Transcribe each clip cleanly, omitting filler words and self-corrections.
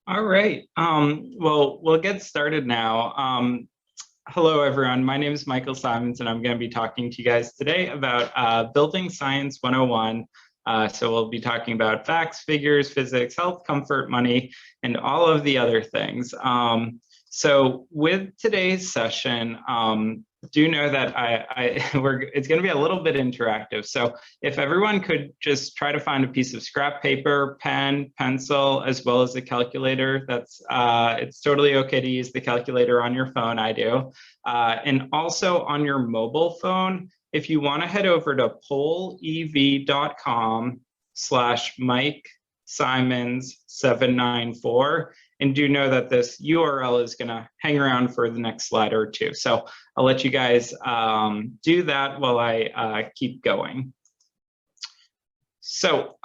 All right. Well, we'll get started now. Hello, everyone. My name is Michael Simons, and I'm going to be talking to you guys today about Building Science 101. So we'll be talking about facts, figures, physics, health, comfort, money, and all of the other things. So with today's session, do know that it's going to be a little bit interactive. So if everyone could just try to find a piece of scrap paper, pen, pencil, as well as a calculator. It's totally okay to use the calculator on your phone. I do. And also on your mobile phone, if you want to head over to polev.com/Mike Simons 794. And do know that this URL is going to hang around for the next slide or two. So I'll let you guys do that while I keep going. So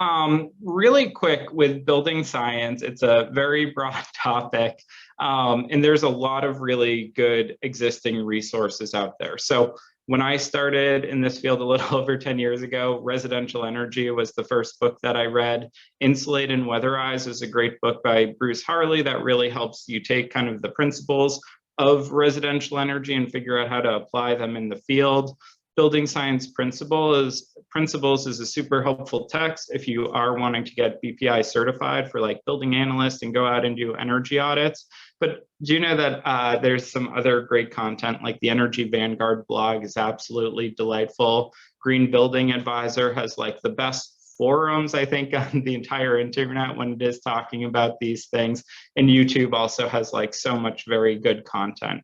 really quick with building science, it's a very broad topic, and there's a lot of really good existing resources out there. So when I started in this field a little over 10 years ago, Residential Energy was the first book that I read. Insulate and Weatherize is a great book by Bruce Harley that really helps you take kind of the principles of residential energy and figure out how to apply them in the field. Building Science Principles is a super helpful text if you are wanting to get BPI certified for like building analyst and go out and do energy audits. But do know that there's some other great content, like the Energy Vanguard blog is absolutely delightful. Green Building Advisor has like the best forums, I think, on the entire internet when it is talking about these things. And YouTube also has like so much very good content.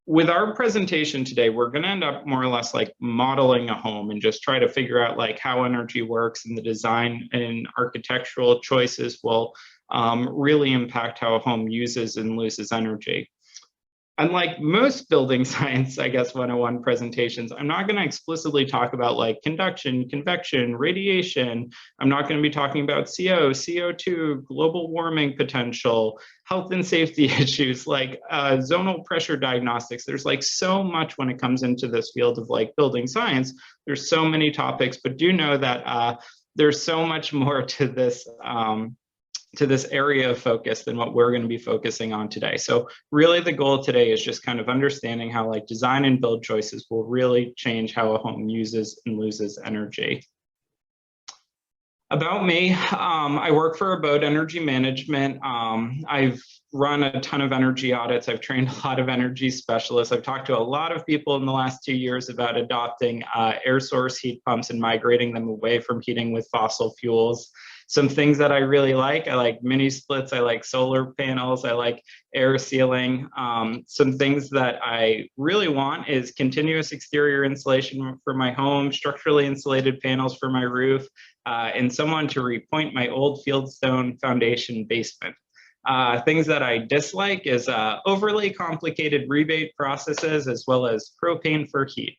With our presentation today, we're going to end up more or less like modeling a home and just try to figure out like how energy works, and the design and architectural choices will really impact how a home uses and loses energy. Unlike most building science, I guess, 101 presentations, I'm not going to explicitly talk about like conduction, convection, radiation. I'm not going to be talking about CO, CO2, global warming potential, health and safety issues, like zonal pressure diagnostics. There's like so much when it comes into this field of like building science. There's so many topics, but do know that there's so much more to this area of focus than what we're going to be focusing on today. So really the goal today is just kind of understanding how like design and build choices will really change how a home uses and loses energy. About me, I work for Abode Energy Management. I've run a ton of energy audits. I've trained a lot of energy specialists. I've talked to a lot of people in the last 2 years about adopting air source heat pumps and migrating them away from heating with fossil fuels. Some things that I really like mini splits, I like solar panels, I like air sealing. Some things that I really want is continuous exterior insulation for my home, structurally insulated panels for my roof, and someone to repoint my old fieldstone foundation basement. Things that I dislike is overly complicated rebate processes, as well as propane for heat.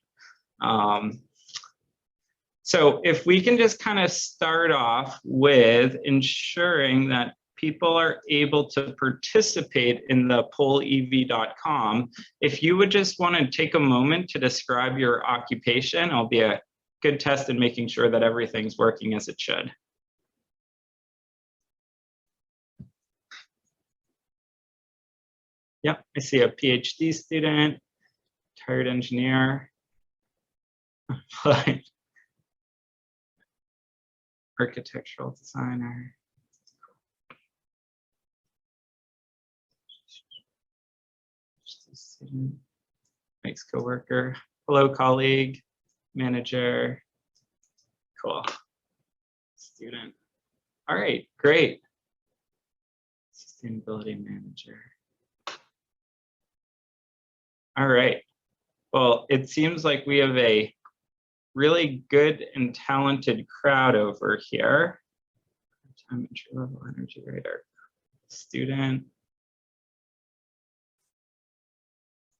So if we can just kind of start off with ensuring that people are able to participate in the polev.com, if you would just want to take a moment to describe your occupation, it'll be a good test in making sure that everything's working as it should. Yep, I see a PhD student, retired engineer. Architectural designer. Student, Mike's coworker. Hello, colleague, manager. Cool. Student. All right, great. Sustainability manager. All right. Well, it seems like we have a really good and talented crowd over here. Entry-level energy radar student.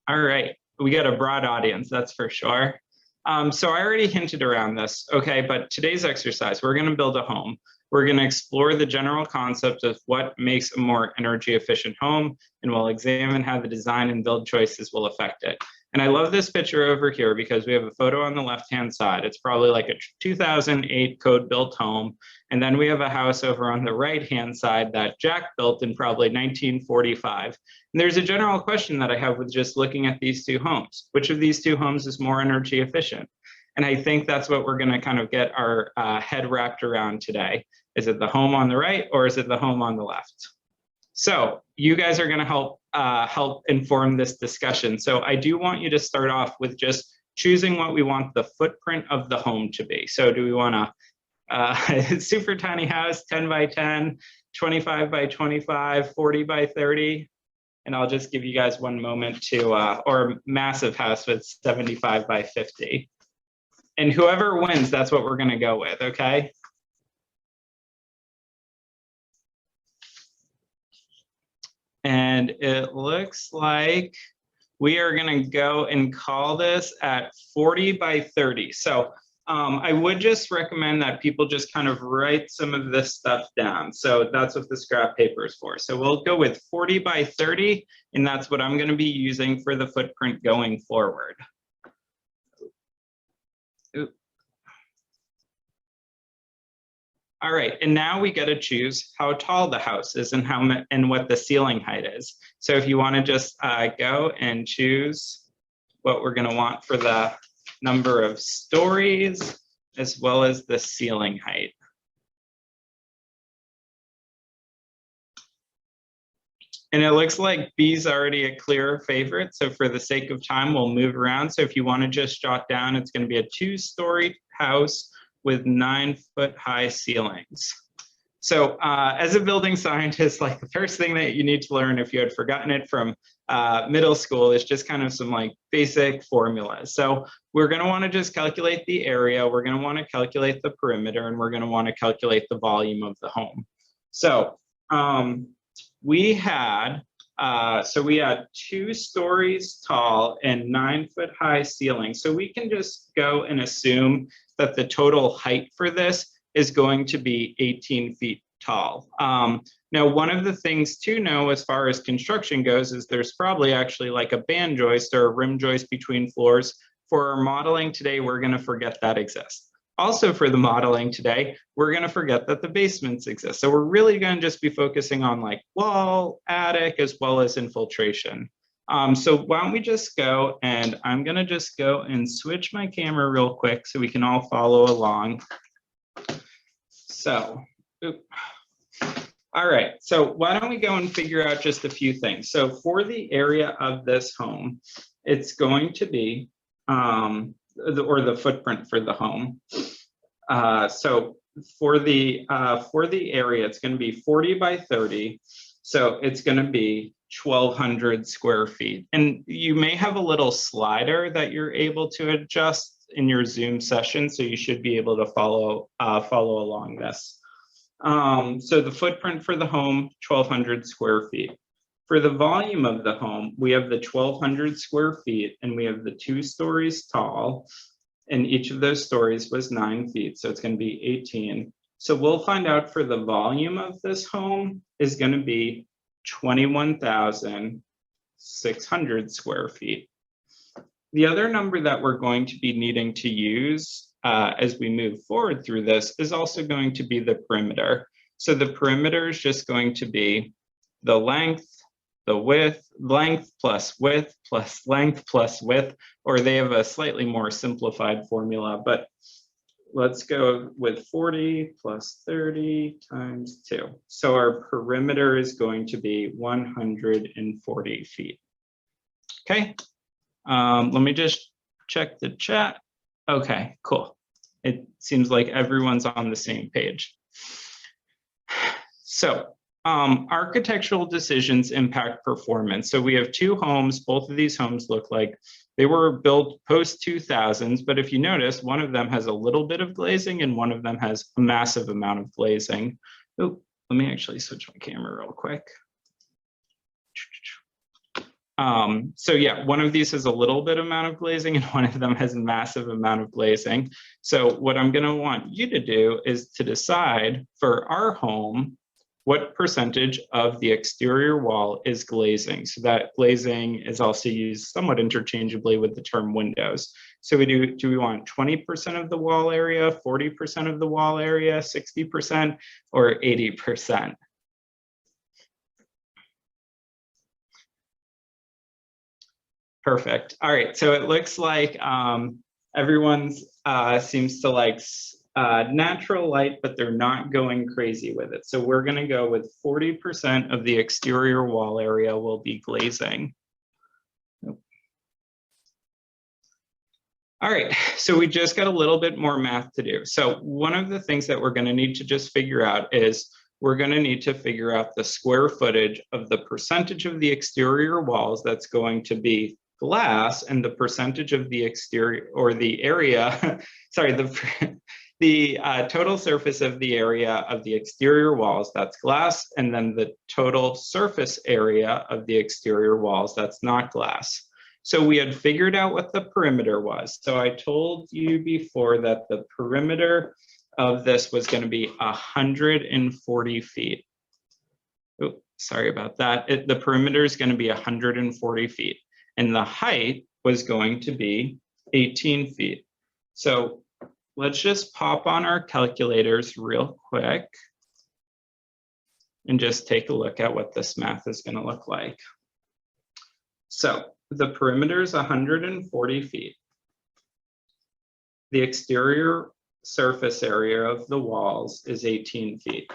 All right, we got a broad audience, that's for sure. So I already hinted around this, okay, but today's exercise, we're gonna build a home. We're gonna explore the general concept of what makes a more energy efficient home, and we'll examine how the design and build choices will affect it. And I love this picture over here because we have a photo on the left-hand side. It's probably like a 2008 code-built home. And then we have a house over on the right-hand side that Jack built in probably 1945. And there's a general question that I have with just looking at these two homes. Which of these two homes is more energy efficient? And I think that's what we're going to kind of get our head wrapped around today. Is it the home on the right or is it the home on the left? So you guys are going to help inform this discussion. So I do want you to start off with just choosing what we want the footprint of the home to be. So do we want a super tiny house, 10 by 10, 25 by 25, 40 by 30? And I'll just give you guys one moment to, or a massive house with 75 by 50. And whoever wins, that's what we're going to go with, okay? And it looks like we are going to go and call this at 40 by 30. So I would just recommend that people just kind of write some of this stuff down. So that's what the scrap paper is for. So we'll go with 40 by 30, and that's what I'm going to be using for the footprint going forward. Ooh. All right, and now we get to choose how tall the house is and what the ceiling height is. So if you want to just go and choose what we're going to want for the number of stories as well as the ceiling height. And it looks like B is already a clear favorite. So for the sake of time, we'll move around. So if you want to just jot down, it's going to be a 2-story house with 9-foot-high ceilings. So as a building scientist, like the first thing that you need to learn if you had forgotten it from middle school is just kind of some like basic formulas. So we're going to want to just calculate the area, we're going to want to calculate the perimeter, and we're going to want to calculate the volume of the home. So we had 2 stories tall and 9-foot-high ceiling. So we can just go and assume that the total height for this is going to be 18 feet tall. Now, one of the things to know as far as construction goes is there's probably actually like a band joist or a rim joist between floors. For our modeling today, we're going to forget that exists. Also for the modeling today, we're going to forget that the basements exist. So we're really going to just be focusing on like wall, attic, as well as infiltration. So why don't we just go, and I'm going to just go and switch my camera real quick so we can all follow along. So, all right, so why don't we go and figure out just a few things. So for the area of this home, it's going to be, the footprint for the home. So for the area, it's going to be 40 by 30. So it's going to be 1,200 square feet. And you may have a little slider that you're able to adjust in your Zoom session, so you should be able to follow along this. So the footprint for the home, 1,200 square feet. For the volume of the home, we have the 1,200 square feet, and we have the 2 stories tall, and each of those stories was 9 feet, so it's going to be 18. So we'll find out for the volume of this home is going to be 21,600 square feet. The other number that we're going to be needing to use as we move forward through this is also going to be the perimeter. So the perimeter is just going to be the length, the width, length plus width plus length plus width, or they have a slightly more simplified formula, but let's go with 40 plus 30 times 2. So our perimeter is going to be 140 feet. Okay, let me just check the chat. Okay, cool. It seems like everyone's on the same page. So architectural decisions impact performance. So we have 2 homes. Both of these homes look like they were built post 2000s, but if you notice, one of them has a little bit of glazing and one of them has a massive amount of glazing. Oh, let me actually switch my camera real quick. So yeah, one of these has a little bit amount of glazing and one of them has a massive amount of glazing. So what I'm going to want you to do is to decide for our home, what percentage of the exterior wall is glazing? So that glazing is also used somewhat interchangeably with the term windows. So do we want 20% of the wall area, 40% of the wall area, 60%, or 80%? Perfect. All right, so it looks like everyone seems to like natural light, but they're not going crazy with it. So we're going to go with 40% of the exterior wall area will be glazing. All right, so we just got a little bit more math to do. So one of the things that we're going to need to just figure out is we're going to need to figure out the square footage of the percentage of the exterior walls that's going to be glass and the percentage of the exterior or the area, sorry, the total surface of the area of the exterior walls, that's glass, and then the total surface area of the exterior walls, that's not glass. So we had figured out what the perimeter was. So I told you before that the perimeter of this was going to be 140 feet. Oh, sorry about that. The perimeter is going to be 140 feet. And the height was going to be 18 feet. So let's just pop on our calculators real quick and just take a look at what this math is going to look like. So the perimeter is 140 feet. The exterior surface area of the walls is 18 feet.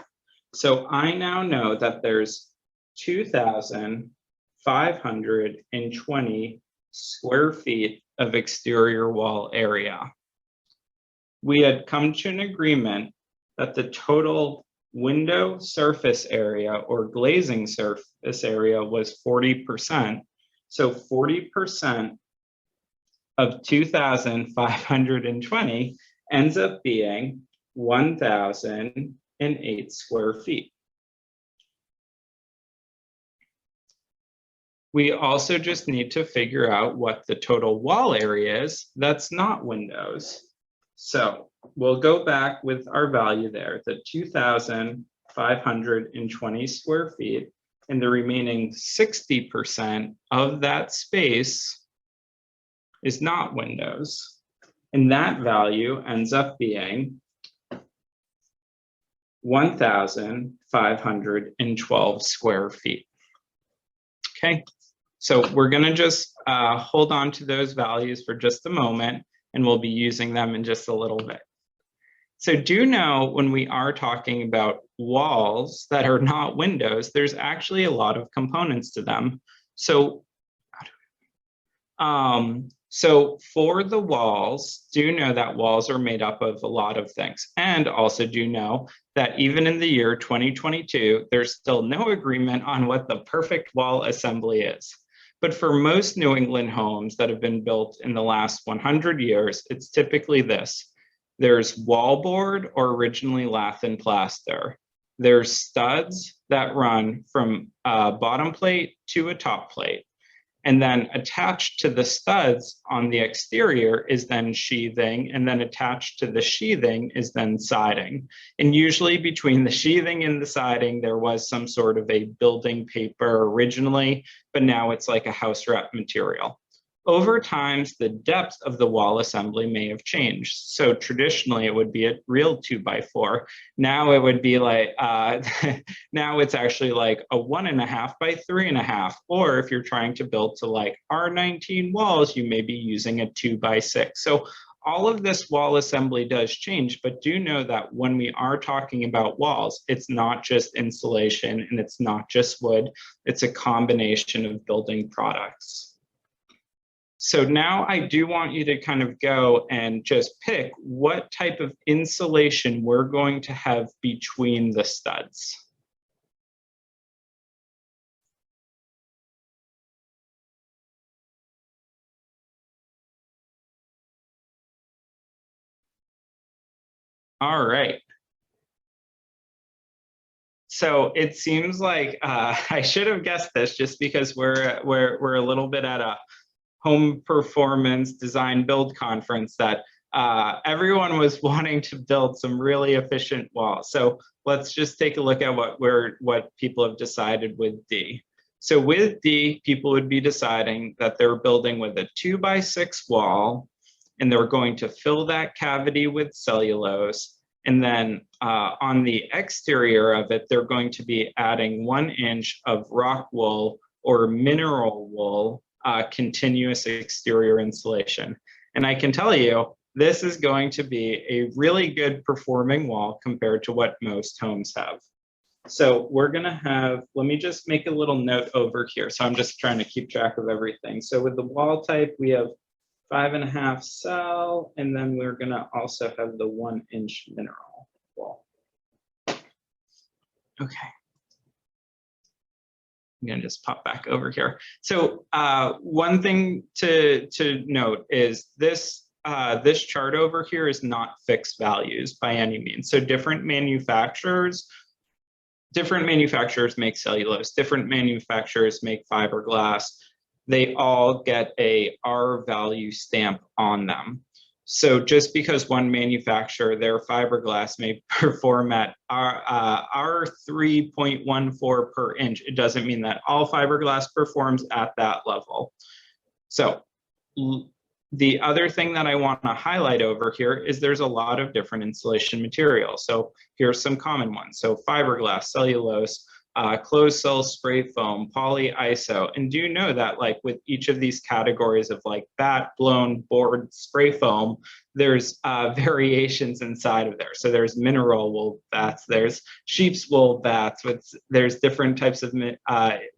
So I now know that there's 2,520 square feet of exterior wall area. We had come to an agreement that the total window surface area or glazing surface area was 40%. So 40% of 2,520 ends up being 1,008 square feet. We also just need to figure out what the total wall area is that's not windows. So we'll go back with our value there, the 2,520 square feet, and the remaining 60% of that space is not windows. And that value ends up being 1,512 square feet. Okay, so we're gonna just hold on to those values for just a moment, and we'll be using them in just a little bit. So do know when we are talking about walls that are not windows, there's actually a lot of components to them. So, so for the walls, do know that walls are made up of a lot of things. And also do know that even in the year 2022, there's still no agreement on what the perfect wall assembly is. But for most New England homes that have been built in the last 100 years, it's typically this. There's wallboard or originally lath and plaster. There's studs that run from a bottom plate to a top plate. And then attached to the studs on the exterior is then sheathing, and then attached to the sheathing is then siding. And usually between the sheathing and the siding, there was some sort of a building paper originally, but now it's like a house wrap material. Over time, the depth of the wall assembly may have changed. So traditionally, it would be a real 2x4. Now it would be like, now it's actually like a 1.5 by 3.5. Or if you're trying to build to like R19 walls, you may be using a 2x6. So all of this wall assembly does change, but do know that when we are talking about walls, it's not just insulation and it's not just wood, it's a combination of building products. So now I do want you to kind of go and just pick what type of insulation we're going to have between the studs. All right. So it seems like I should have guessed this just because we're a little bit at a home performance design build conference that everyone was wanting to build some really efficient walls. So let's just take a look at what people have decided with D. So with D, people would be deciding that they're building with a 2x6 wall, and they're going to fill that cavity with cellulose. And then on the exterior of it, they're going to be adding 1 inch of rock wool or mineral wool continuous exterior insulation. And I can tell you, this is going to be a really good performing wall compared to what most homes have. So we're gonna have, let me just make a little note over here. So I'm just trying to keep track of everything. So with the wall type, we have 5.5 cell, and then we're gonna also have the 1 inch mineral wall. Okay. I'm gonna just pop back over here. So one thing to note is this this chart over here is not fixed values by any means. So different manufacturers make cellulose, different manufacturers make fiberglass. They all get a R value stamp on them. So just because one manufacturer, their fiberglass may perform at R 3.14 per inch, it doesn't mean that all fiberglass performs at that level. So the other thing that I want to highlight over here is there's a lot of different insulation materials. So here's some common ones. So fiberglass, cellulose, closed cell spray foam, polyiso, and do know that like with each of these categories of like batt, blown, board, spray foam, there's variations inside of there. So there's mineral wool batts, there's sheep's wool batts, there's different types of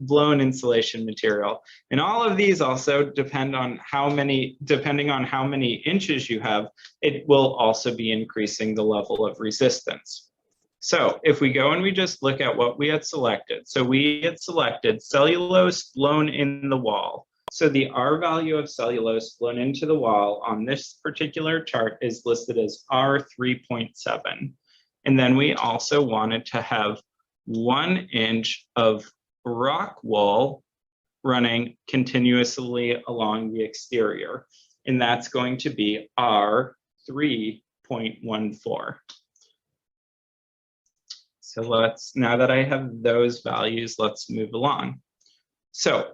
blown insulation material. And all of these also depending on how many inches you have, it will also be increasing the level of resistance. So if we go and we just look at what we had selected, so we had selected cellulose blown in the wall. So the R value of cellulose blown into the wall on this particular chart is listed as R 3.7. And then we also wanted to have 1 inch of rock wool running continuously along the exterior. And that's going to be R 3.14. So now that I have those values, let's move along. So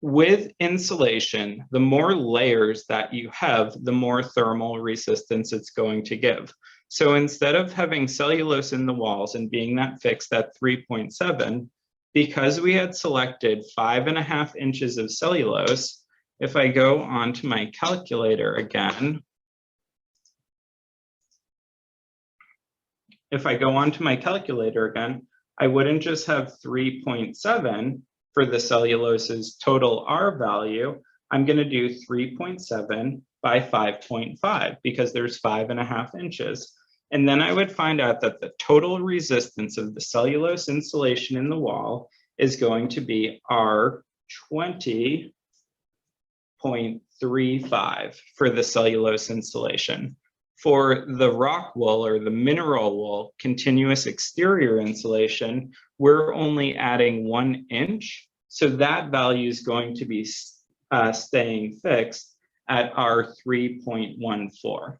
with insulation, the more layers that you have, the more thermal resistance it's going to give. So instead of having cellulose in the walls and being that fixed at 3.7, because we had selected 5.5 inches of cellulose, if I go onto my calculator again, I wouldn't just have 3.7 for the cellulose's total R value. I'm going to do 3.7 by 5.5 because there's 5.5 inches. And then I would find out that the total resistance of the cellulose insulation in the wall is going to be R 20.35 for the cellulose insulation. For the rock wool or the mineral wool continuous exterior insulation, we're only adding 1 inch. So that value is going to be staying fixed at R 3.14.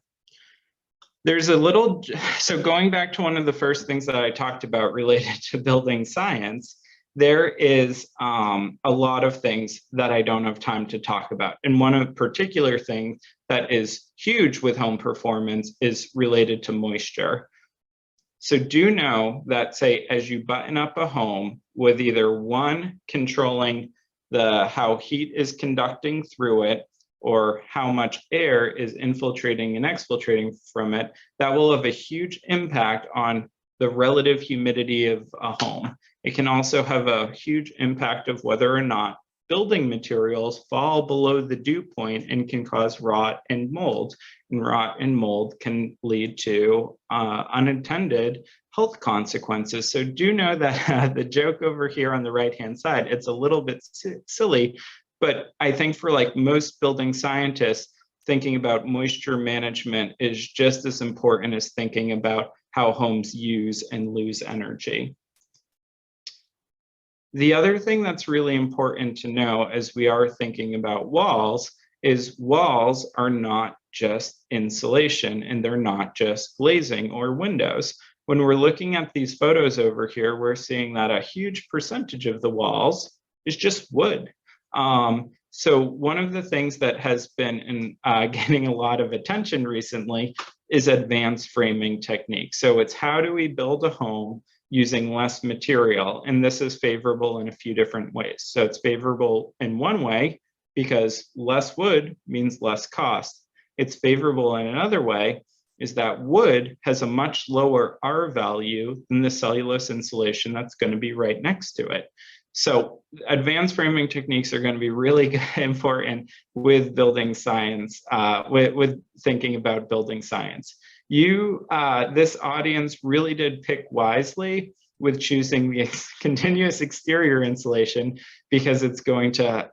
There's a little, so going back to one of the first things that I talked about related to building science, there is a lot of things that I don't have time to talk about. And one particular thing that is huge with home performance is related to moisture. So do know that, say, as you button up a home with either one controlling how heat is conducting through it or how much air is infiltrating and exfiltrating from it, that will have a huge impact on the relative humidity of a home. It can also have a huge impact of whether or not building materials fall below the dew point and can cause rot and mold. And rot and mold can lead to unintended health consequences. So do know that the joke over here on the right-hand side, it's a little bit silly, but I think for like most building scientists, thinking about moisture management is just as important as thinking about how homes use and lose energy. The other thing that's really important to know as we are thinking about walls is walls are not just insulation and they're not just glazing or windows. When we're looking at these photos over here, we're seeing that a huge percentage of the walls is just wood. So one of the things that has been getting a lot of attention recently is advanced framing techniques. So it's how do we build a home using less material? And this is favorable in a few different ways. So it's favorable in one way because less wood means less cost. It's favorable in another way is that wood has a much lower R value than the cellulose insulation that's going to be right next to it. So advanced framing techniques are going to be really important with building science, with thinking about building science. This audience really did pick wisely with choosing the continuous exterior insulation because it's going to,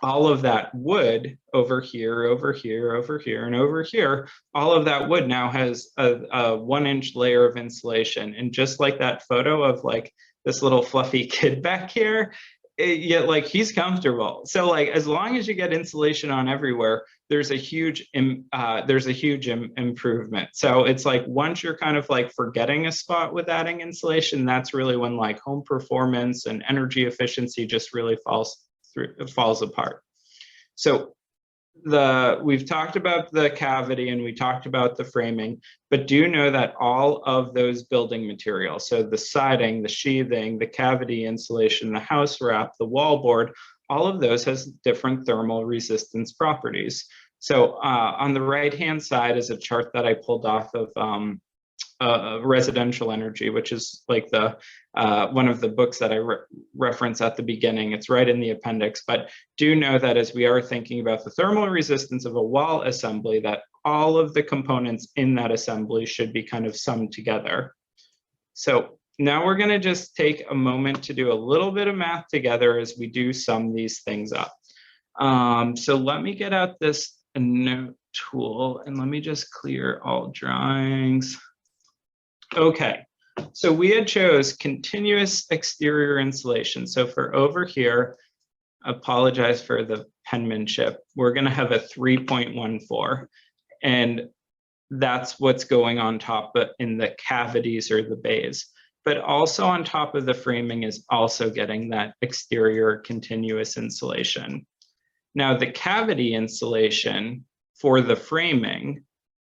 all of that wood over here, over here, over here, and over here, all of that wood now has a 1-inch layer of insulation. And just like that photo of like this little fluffy kid back here, yet like he's comfortable. So like as long as you get insulation on everywhere, there's a huge improvement. So it's like once you're kind of like forgetting a spot with adding insulation, that's really when like home performance and energy efficiency just really falls apart. So we've talked about the cavity and we talked about the framing, but do know that all of those building materials, so the siding, the sheathing, the cavity insulation, the house wrap, the wall board, all of those has different thermal resistance properties. So on the right-hand side is a chart that I pulled off of Residential Energy, which is like the one of the books that I reference at the beginning. It's right in the appendix, but do know that as we are thinking about the thermal resistance of a wall assembly, that all of the components in that assembly should be kind of summed together. So now we're going to just take a moment to do a little bit of math together as we do sum these things up. So let me get out this note tool and let me just clear all drawings. Okay, so we had chose continuous exterior insulation. So for over here, apologize for the penmanship, we're going to have a 3.14, and that's what's going on top in the cavities or the bays. But also on top of the framing is also getting that exterior continuous insulation. Now the cavity insulation for the framing,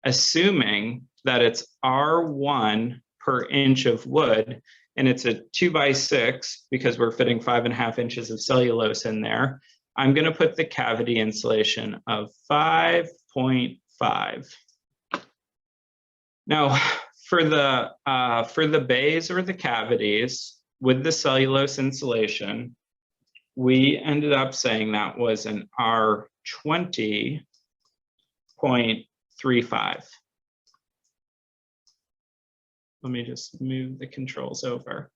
assuming that it's R1 per inch of wood, and it's a 2x6 because we're fitting 5.5 inches of cellulose in there, I'm going to put the cavity insulation of 5.5. Now, for the bays or the cavities with the cellulose insulation, we ended up saying that was an R20.35. Let me just move the controls over.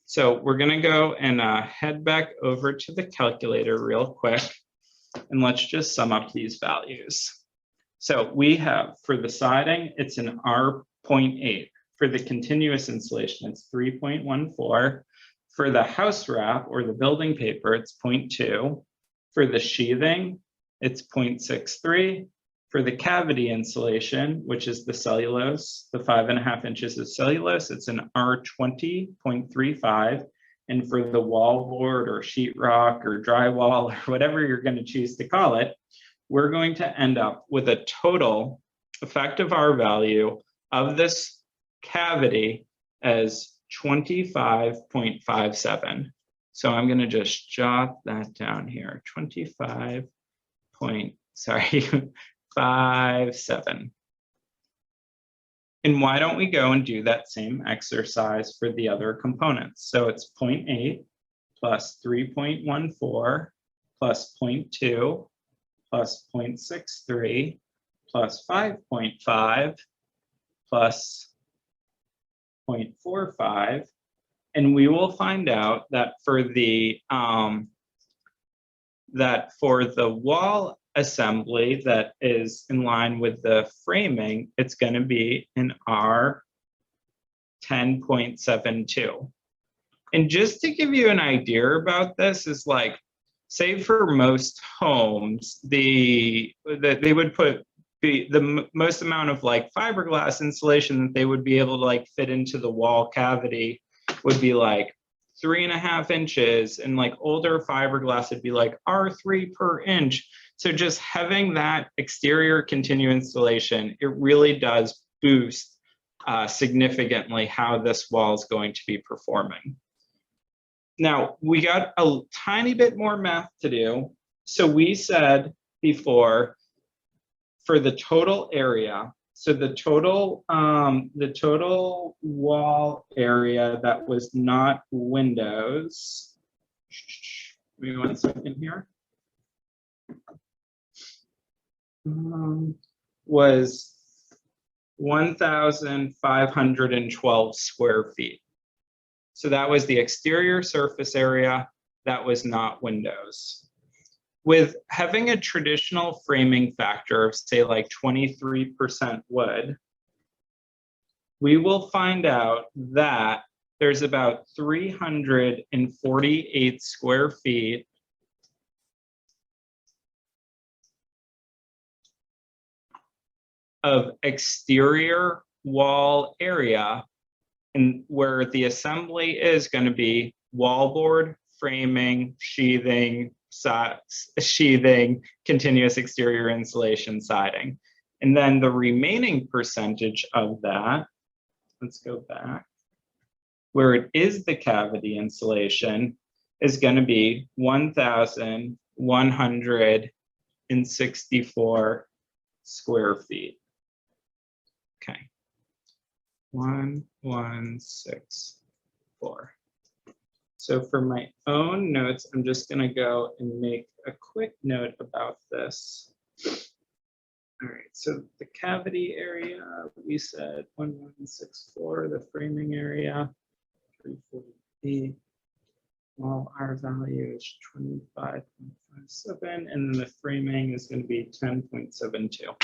So we're going to go and head back over to the calculator real quick, and let's just sum up these values. So we have for the siding, it's an R.8. For the continuous insulation, it's 3.14. For the house wrap or the building paper, it's 0.2. For the sheathing, it's 0.63. For the cavity insulation, which is the cellulose, the 5.5 inches of cellulose, it's an R20.35. And for the wall board or sheetrock or drywall or whatever you're going to choose to call it, we're going to end up with a total effective R value of this cavity as 25.57. So I'm going to just jot that down here, 25.57. And why don't we go and do that same exercise for the other components? So it's 0.8 plus 3.14 plus 0.2 plus 0.63 plus 5.5 plus 0.45. And we will find out that for the wall assembly that is in line with the framing, it's going to be an R10.72. And just to give you an idea about this is like, say for most homes, they would put the most amount of like fiberglass insulation that they would be able to like fit into the wall cavity would be like 3.5 inches, and like older fiberglass would be like R3 per inch. So just having that exterior continuous insulation, it really does boost significantly how this wall is going to be performing. Now, we got a tiny bit more math to do. So we said before, for the total area, so the total wall area that was not windows, give me 1 second here, was 1,512 square feet. So that was the exterior surface area that was not windows. With having a traditional framing factor of say like 23% wood, we will find out that there's about 348 square feet of exterior wall area, and where the assembly is going to be wallboard, framing, sheathing, continuous exterior insulation, siding. And then the remaining percentage of that, let's go back, where it is the cavity insulation, is going to be 1,164 square feet. Okay. 1,164. So for my own notes, I'm just going to go and make a quick note about this. All right, so the cavity area, we said 1,164, the framing area, 340. Well, our value is 25.57, and then the framing is going to be 10.72.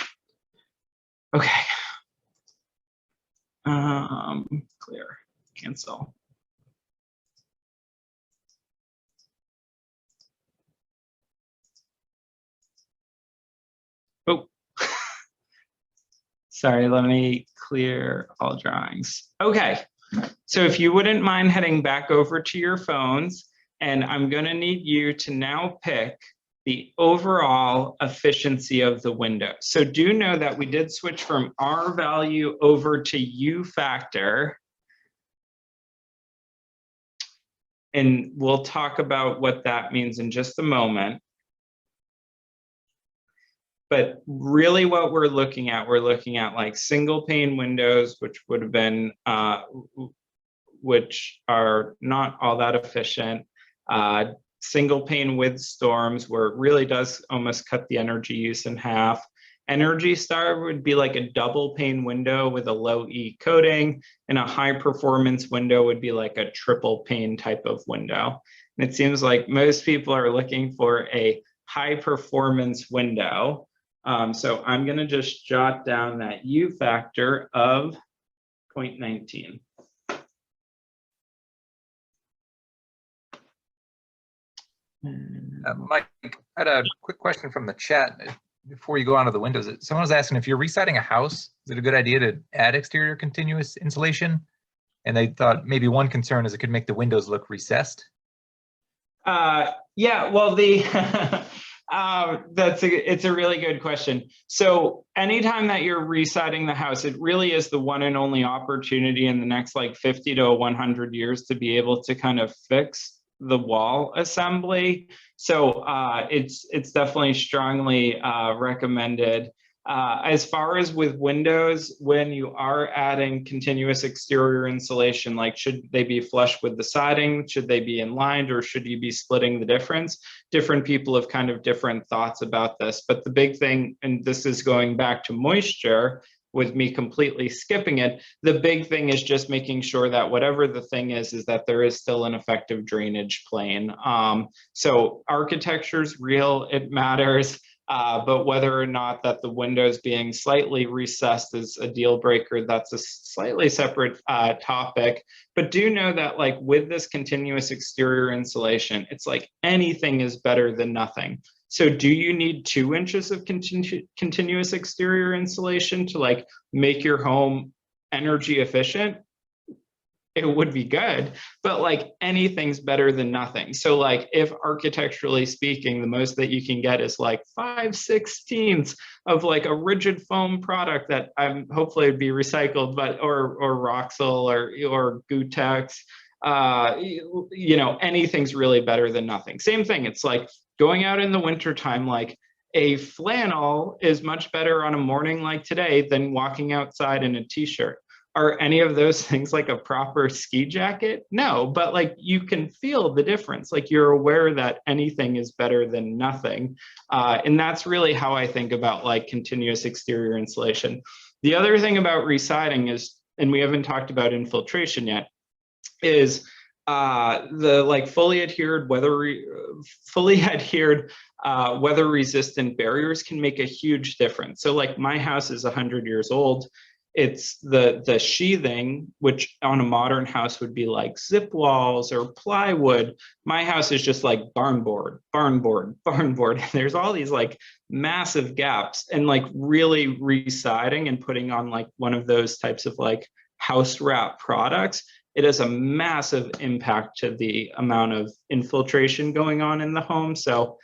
Okay. Clear, cancel. Oh, sorry, let me clear all drawings. Okay, so if you wouldn't mind heading back over to your phones, and I'm gonna need you to now pick the overall efficiency of the window. So do know that we did switch from R value over to U factor. And we'll talk about what that means in just a moment. But really what we're looking at like single pane windows, which would have been, which are not all that efficient. Single pane with storms, where it really does almost cut the energy use in half. Energy Star would be like a double pane window with a low E coating, and a high performance window would be like a triple pane type of window. And it seems like most people are looking for a high performance window. So I'm going to just jot down that U factor of 0.19. Mike, I had a quick question from the chat before you go on to the windows. Someone was asking, if you're residing a house, is it a good idea to add exterior continuous insulation? And they thought maybe one concern is it could make the windows look recessed. Yeah, well, it's a really good question. So anytime that you're residing the house, it really is the one and only opportunity in the next like 50 to 100 years to be able to kind of fix the wall assembly. So it's definitely strongly recommended. As far as with windows, when you are adding continuous exterior insulation, like should they be flush with the siding? Should they be inlined, or should you be splitting the difference? Different people have kind of different thoughts about this, but the big thing, and this is going back to moisture, with me completely skipping it, the big thing is just making sure that whatever the thing is that there is still an effective drainage plane. So architecture's real, it matters. But whether or not that the windows being slightly recessed is a deal breaker, that's a slightly separate topic. But do know that like with this continuous exterior insulation, it's like anything is better than nothing. So do you need 2 inches of continuous exterior insulation to like make your home energy efficient? It would be good, but like anything's better than nothing. So like if architecturally speaking, the most that you can get is like 5/16 of like a rigid foam product that I'm hopefully would be recycled, but or Roxul or Gutex, you know, anything's really better than nothing. Same thing. It's like going out in the wintertime, like a flannel is much better on a morning like today than walking outside in a t-shirt. Are any of those things like a proper ski jacket? No, but like you can feel the difference. Like you're aware that anything is better than nothing. And that's really how I think about like continuous exterior insulation. The other thing about residing is, and we haven't talked about infiltration yet, is the like fully adhered weather resistant barriers can make a huge difference. So like my house is 100 years old. It's the sheathing, which on a modern house would be like zip walls or plywood. My house is just like barn board. There's all these like massive gaps, and like really residing and putting on like one of those types of like house wrap products, it has a massive impact to the amount of infiltration going on in the home. So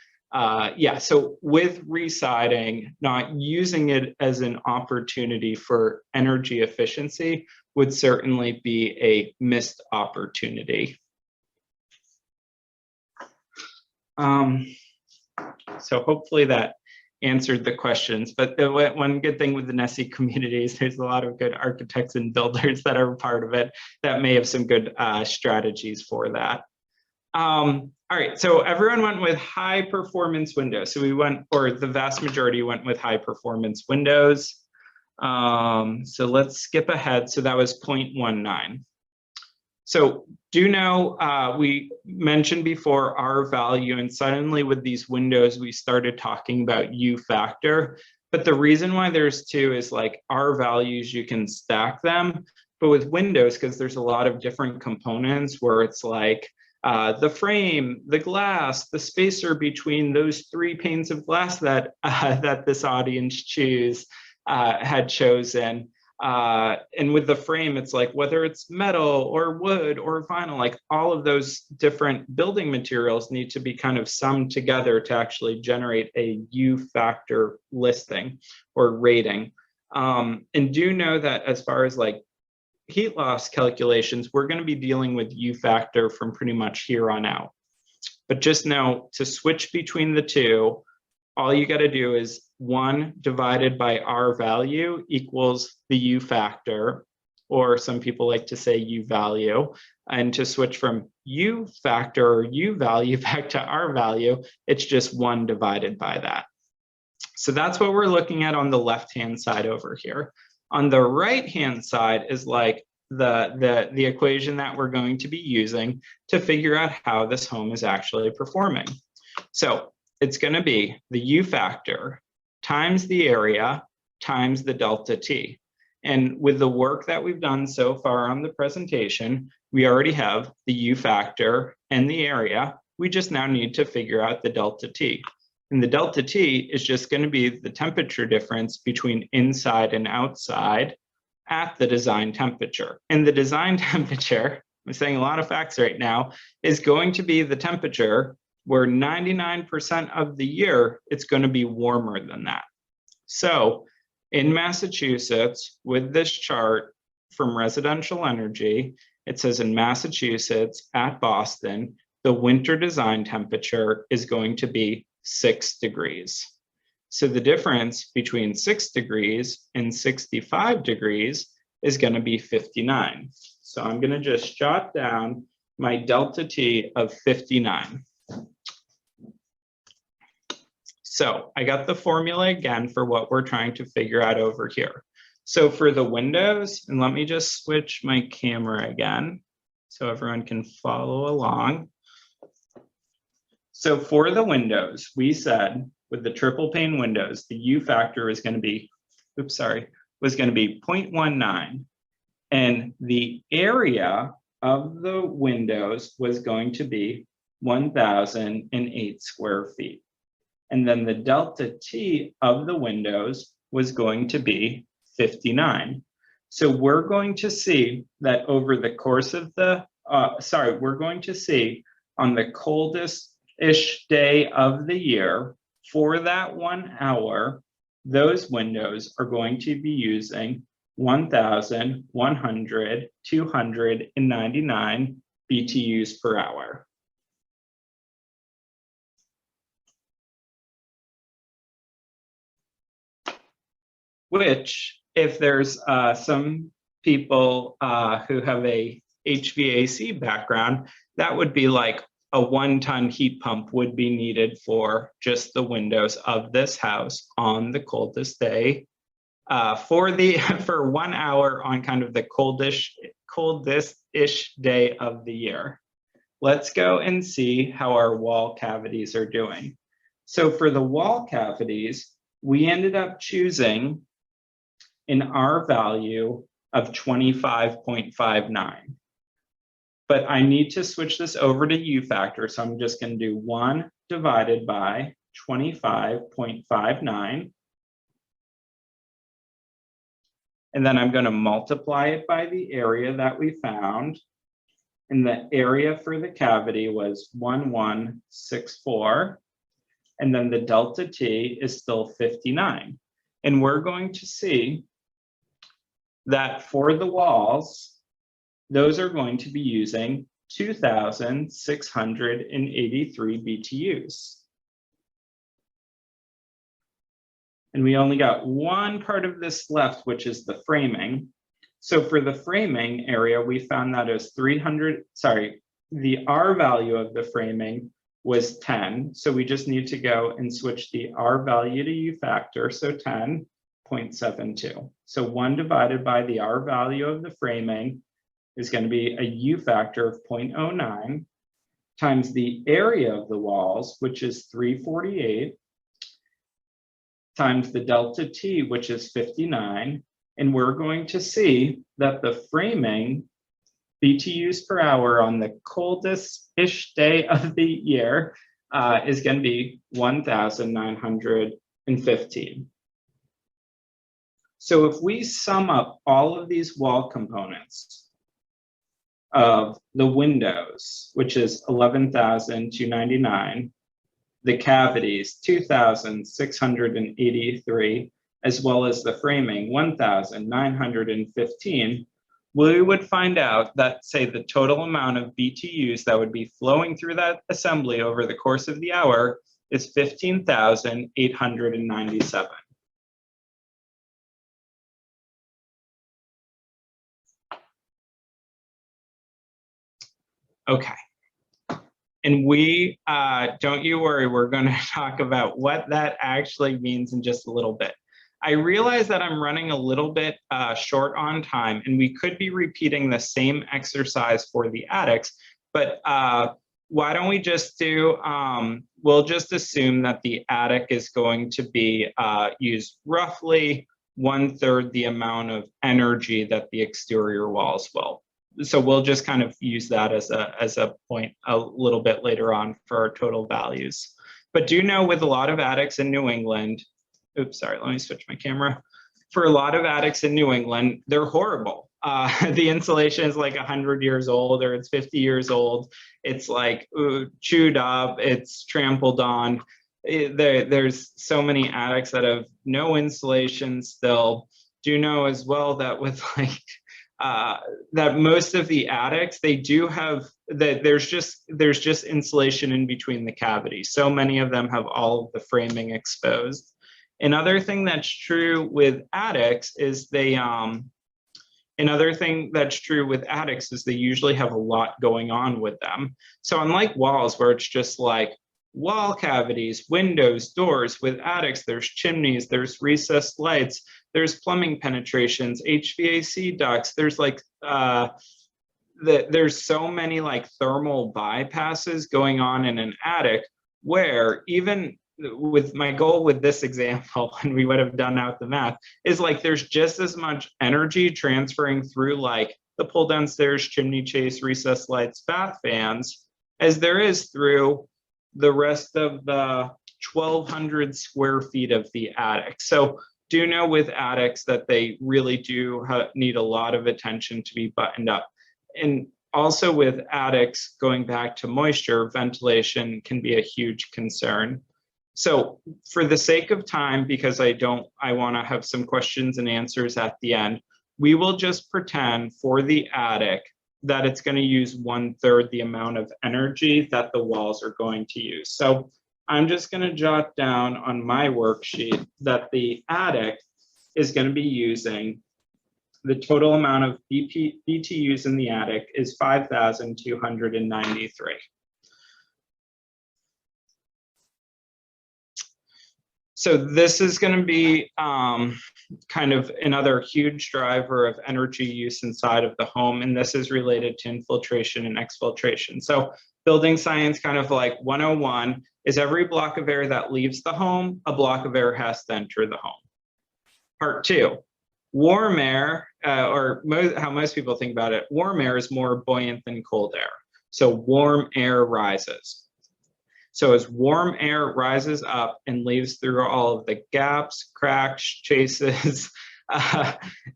yeah, so with residing, not using it as an opportunity for energy efficiency would certainly be a missed opportunity. So hopefully that answered the questions, but one good thing with the NESI community is there's a lot of good architects and builders that are part of it that may have some good strategies for that. All right, so everyone went with high performance windows. So we went, or the vast majority went with high performance windows. So let's skip ahead. So that was 0.19. So do know, we mentioned before R value, and suddenly with these windows, we started talking about U factor. But the reason why there's 2 is like R values, you can stack them. But with windows, because there's a lot of different components where it's like, the frame, the glass, the spacer between those 3 panes of glass that that this audience had chosen. And with the frame, it's like whether it's metal or wood or vinyl, like all of those different building materials need to be kind of summed together to actually generate a U factor listing or rating. And do know that as far as like heat loss calculations, we're going to be dealing with U factor from pretty much here on out. But just know to switch between the 2, all you got to do is 1 divided by R value equals the U factor, or some people like to say U value. And to switch from U factor or U value back to R value, it's just 1 divided by that. So that's what we're looking at on the left-hand side over here. On the right-hand side is like the equation that we're going to be using to figure out how this home is actually performing. So it's going to be the U factor times the area times the delta T. And with the work that we've done so far on the presentation, we already have the U factor and the area. We just now need to figure out the delta T. And the delta T is just going to be the temperature difference between inside and outside at the design temperature. And the design temperature, I'm saying a lot of facts right now, is going to be the temperature where 99% of the year, it's going to be warmer than that. So in Massachusetts, with this chart from Residential Energy, it says in Massachusetts at Boston, the winter design temperature is going to be 6 degrees. So the difference between 6 degrees and 65 degrees is going to be 59. So I'm going to just jot down my delta T of 59. So I got the formula again for what we're trying to figure out over here. So for the windows, and let me just switch my camera again so everyone can follow along. So for the windows, we said with the triple pane windows, the U factor is going to be, was going to be 0.19. And the area of the windows was going to be 1,008 square feet. And then the delta T of the windows was going to be 59. So we're going to see that over the course of the, we're going to see on the coldest-ish day of the year, for that 1 hour, those windows are going to be using 299 BTUs per hour. Which, if there's some people who have a HVAC background, that would be like a 1-ton heat pump would be needed for just the windows of this house on the coldest day for 1 hour on kind of the coldest-ish day of the year. Let's go and see how our wall cavities are doing. So for the wall cavities, we ended up choosing an R value of 25.59. But I need to switch this over to U factor, so I'm just going to do 1 divided by 25.59. And then I'm going to multiply it by the area that we found. And the area for the cavity was 1164. And then the delta T is still 59. And we're going to see that for the walls, those are going to be using 2,683 BTUs. And we only got one part of this left, which is the framing. So for the framing area, we found that as the R value of the framing was 10. So we just need to go and switch the R value to U factor, so 10.72. So 1 divided by the R value of the framing is going to be a U factor of 0.09 times the area of the walls, which is 348, times the delta T, which is 59. And we're going to see that the framing BTUs per hour on the coldest-ish day of the year is going to be 1,915. So if we sum up all of these wall components of the windows, which is 11,299, the cavities, 2,683, as well as the framing, 1,915, we would find out that, say, the total amount of BTUs that would be flowing through that assembly over the course of the hour is 15,897. Okay. And we, don't you worry, we're going to talk about what that actually means in just a little bit. I realize that I'm running a little bit short on time, and we could be repeating the same exercise for the attics, but why don't we just do, we'll just assume that the attic is going to be use roughly 1/3 the amount of energy that the exterior walls will. So we'll just kind of use that as a point a little bit later on for our total values. But do know with a lot of attics in New England, oops, sorry, let me switch my camera. For a lot of attics in New England, they're horrible. The insulation is like 100 years old, or it's 50 years old. It's like chewed up, it's trampled on. There's so many attics that have no insulation still. Do know as well that with like, that most of the attics, they do have that there's just insulation in between the cavities. So many of them have all of the framing exposed. Another thing that's true with attics is they usually have a lot going on with them. So unlike walls where it's just like wall cavities, windows, doors, with attics, there's chimneys, there's recessed lights, there's plumbing penetrations, HVAC ducts, there's like, there's so many like thermal bypasses going on in an attic where even with my goal with this example, and we would have done out the math, is like there's just as much energy transferring through like the pull downstairs, chimney chase, recessed lights, bath fans, as there is through the rest of the 1,200 square feet of the attic. So do know with attics that they really do need a lot of attention to be buttoned up. And also with attics, going back to moisture, ventilation can be a huge concern. So for the sake of time, because I want to have some questions and answers at the end, we will just pretend for the attic that it's going to use 1/3 the amount of energy that the walls are going to use. So I'm just going to jot down on my worksheet that the attic is going to be using the total amount of BTUs in the attic is 5,293. So this is going to be kind of another huge driver of energy use inside of the home, and this is related to infiltration and exfiltration. So building science kind of like 101 is every block of air that leaves the home, a block of air has to enter the home. Part 2, warm air, or how most people think about it, warm air is more buoyant than cold air. So warm air rises. So as warm air rises up and leaves through all of the gaps, cracks, chases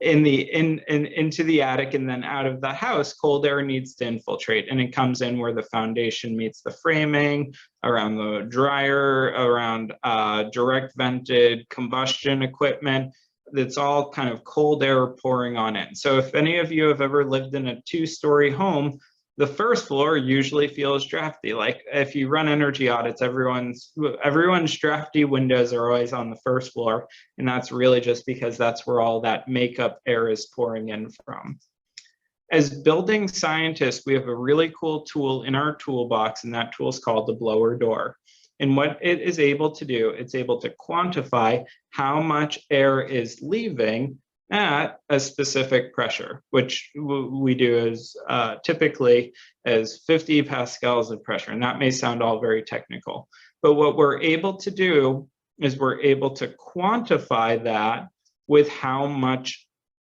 into the attic and then out of the house, cold air needs to infiltrate, and it comes in where the foundation meets the framing, around the dryer, around direct vented combustion equipment. That's all kind of cold air pouring on in. So if any of you have ever lived in a 2-story home, the first floor usually feels drafty. Like if you run energy audits, everyone's drafty windows are always on the first floor. And that's really just because that's where all that makeup air is pouring in from. As building scientists, we have a really cool tool in our toolbox, and that tool is called the blower door. And what it is able to do, it's able to quantify how much air is leaving at a specific pressure, which we do as typically as 50 pascals of pressure. And that may sound all very technical, but what we're able to do is we're able to quantify that with how much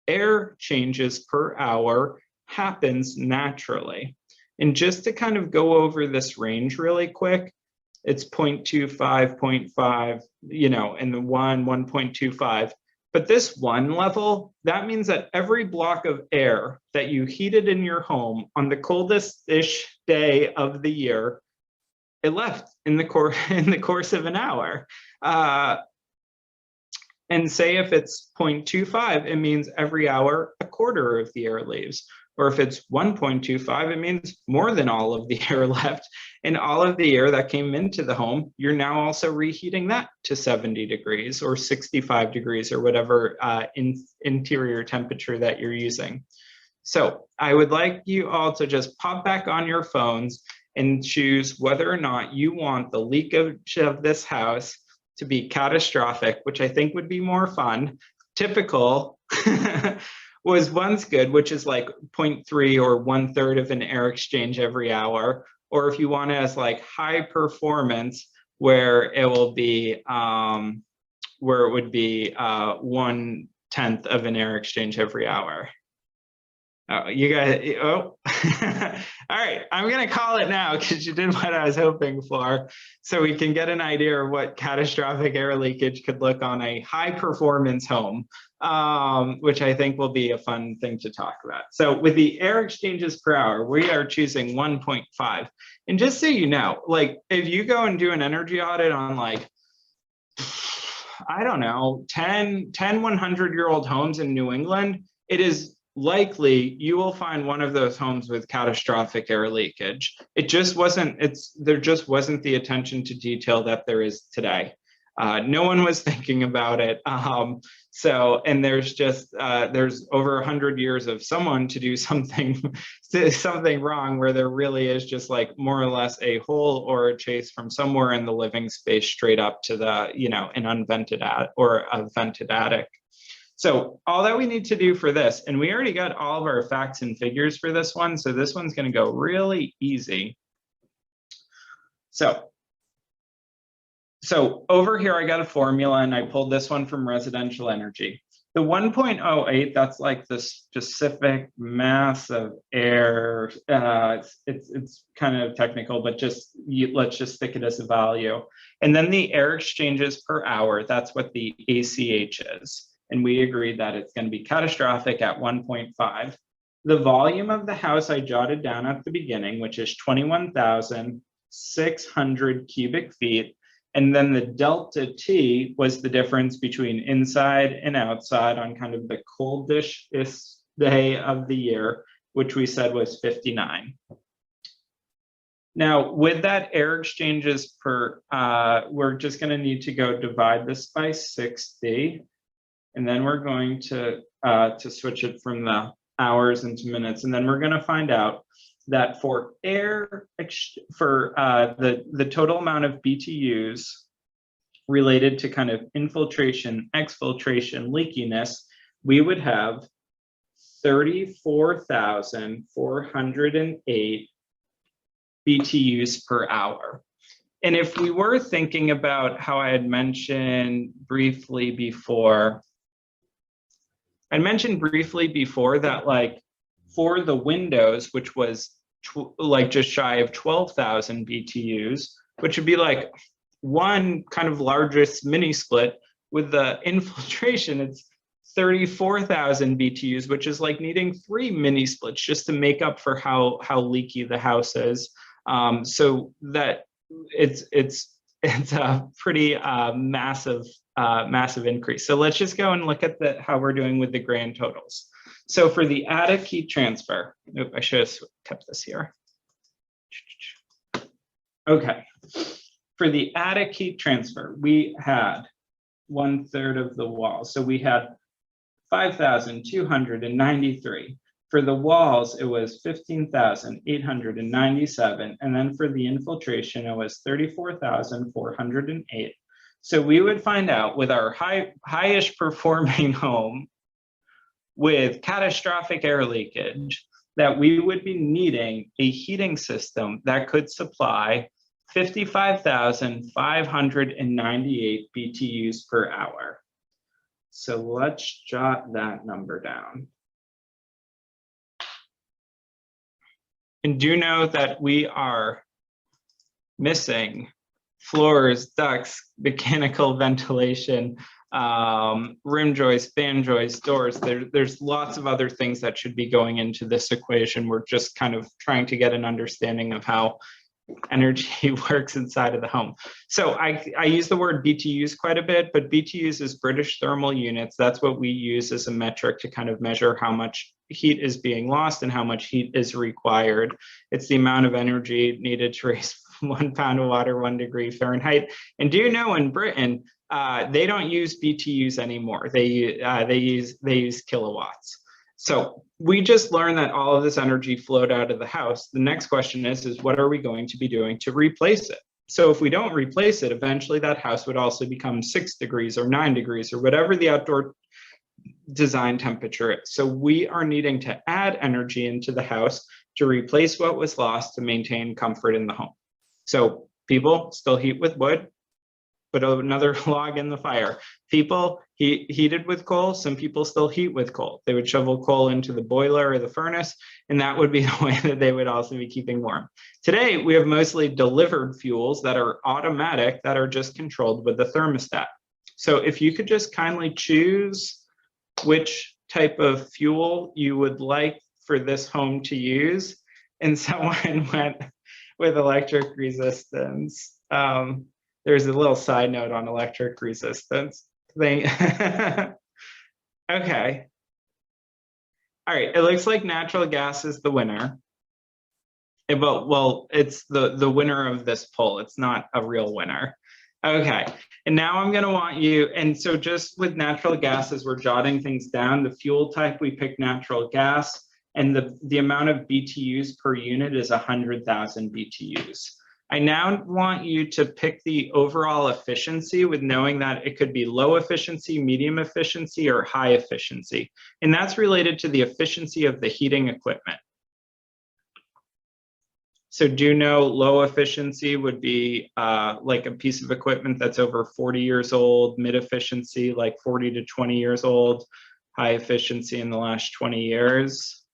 air changes per hour happens naturally. And just to kind of go over this range really quick, it's 0.25, 0.5, and the 1.25. But this 1 level, that means that every block of air that you heated in your home on the coldest-ish day of the year, it left in the course of an hour. And say if it's 0.25, it means every hour, a quarter of the air leaves. Or if it's 1.25, it means more than all of the air left. And all of the air that came into the home, you're now also reheating that to 70 degrees or 65 degrees or whatever interior temperature that you're using. So I would like you all to just pop back on your phones and choose whether or not you want the leakage of this house to be catastrophic, which I think would be more fun. Typical was once good, which is like 0.3 or 1/3 of an air exchange every hour. Or if you want it as like high performance, where it will be, where it would be 1/10 of an air exchange every hour. Oh, you guys, oh, all right, I'm gonna call it now because you did what I was hoping for. So we can get an idea of what catastrophic air leakage could look on a high performance home, which I think will be a fun thing to talk about. So with the air exchanges per hour, we are choosing 1.5. And just so you know, like if you go and do an energy audit on like, I don't know, 10 100-year-old homes in New England, it is likely you will find one of those homes with catastrophic air leakage. It just wasn't, there just wasn't the attention to detail that there is today. No one was thinking about it. And there's just, there's over 100 years of someone to do something wrong where there really is just like more or less a hole or a chase from somewhere in the living space straight up to the, an unvented or a vented attic. So all that we need to do for this, and we already got all of our facts and figures for this one, so this one's going to go really easy. So So over here, I got a formula and I pulled this one from residential energy. The 1.08, that's like the specific mass of air. It's kind of technical, but let's just stick it as a value. And then the air exchanges per hour, that's what the ACH is. And we agreed that it's going to be catastrophic at 1.5. The volume of the house I jotted down at the beginning, which is 21,600 cubic feet. And then the delta T was the difference between inside and outside on kind of the coldish day of the year, which we said was 59. Now, with that air exchanges per, we're just going to need to go divide this by 60. And then we're going to switch it from the hours into minutes. And then we're going to find out that for air, the total amount of BTUs related to kind of infiltration, exfiltration, leakiness, we would have 34,408 BTUs per hour. And if we were thinking about how I had mentioned briefly before, that like for the windows, which was like just shy of 12,000 BTUs, which would be like one kind of largest mini split. With the infiltration, it's 34,000 BTUs, which is like needing 3 mini splits just to make up for how leaky the house is. So that it's a pretty massive increase. So let's just go and look at how we're doing with the grand totals. So for the attic heat transfer, I should have kept this here. Okay, for the attic heat transfer, we had 1/3 of the wall. So we had 5,293. For the walls, it was 15,897. And then for the infiltration, it was 34,408. So we would find out with our highest performing home with catastrophic air leakage that we would be needing a heating system that could supply 55,598 BTUs per hour. So let's jot that number down. And do know that we are missing floors, ducts, mechanical ventilation, rim joists, fan joists, doors. There's lots of other things that should be going into this equation. We're just kind of trying to get an understanding of how energy works inside of the home. So I use the word BTUs quite a bit, but BTUs is British thermal units. That's what we use as a metric to kind of measure how much heat is being lost and how much heat is required. It's the amount of energy needed to raise 1 pound of water 1 degree Fahrenheit. And do you know in Britain, they don't use BTUs anymore. They use kilowatts. So we just learned that all of this energy flowed out of the house. The next question is what are we going to be doing to replace it? So if we don't replace it, eventually that house would also become 6 degrees or 9 degrees or whatever the outdoor design temperature is. So we are needing to add energy into the house to replace what was lost to maintain comfort in the home. So people still heat with wood, put another log in the fire. People heated with coal. Some people still heat with coal. They would shovel coal into the boiler or the furnace, and that would be the way that they would also be keeping warm. Today, we have mostly delivered fuels that are automatic, that are just controlled with the thermostat. So if you could just kindly choose which type of fuel you would like for this home to use, and someone went with electric resistance. There's a little side note on electric resistance thing. Okay. All right, it looks like natural gas is the winner. Well, it's the winner of this poll. It's not a real winner. Okay, and now I'm gonna want you, and so just with natural gas, as we're jotting things down, the fuel type, we picked natural gas, and the amount of BTUs per unit is 100,000 BTUs. I now want you to pick the overall efficiency with knowing that it could be low efficiency, medium efficiency, or high efficiency. And that's related to the efficiency of the heating equipment. So do you know low efficiency would be like a piece of equipment that's over 40 years old, mid efficiency like 40 to 20 years old, high efficiency in the last 20 years.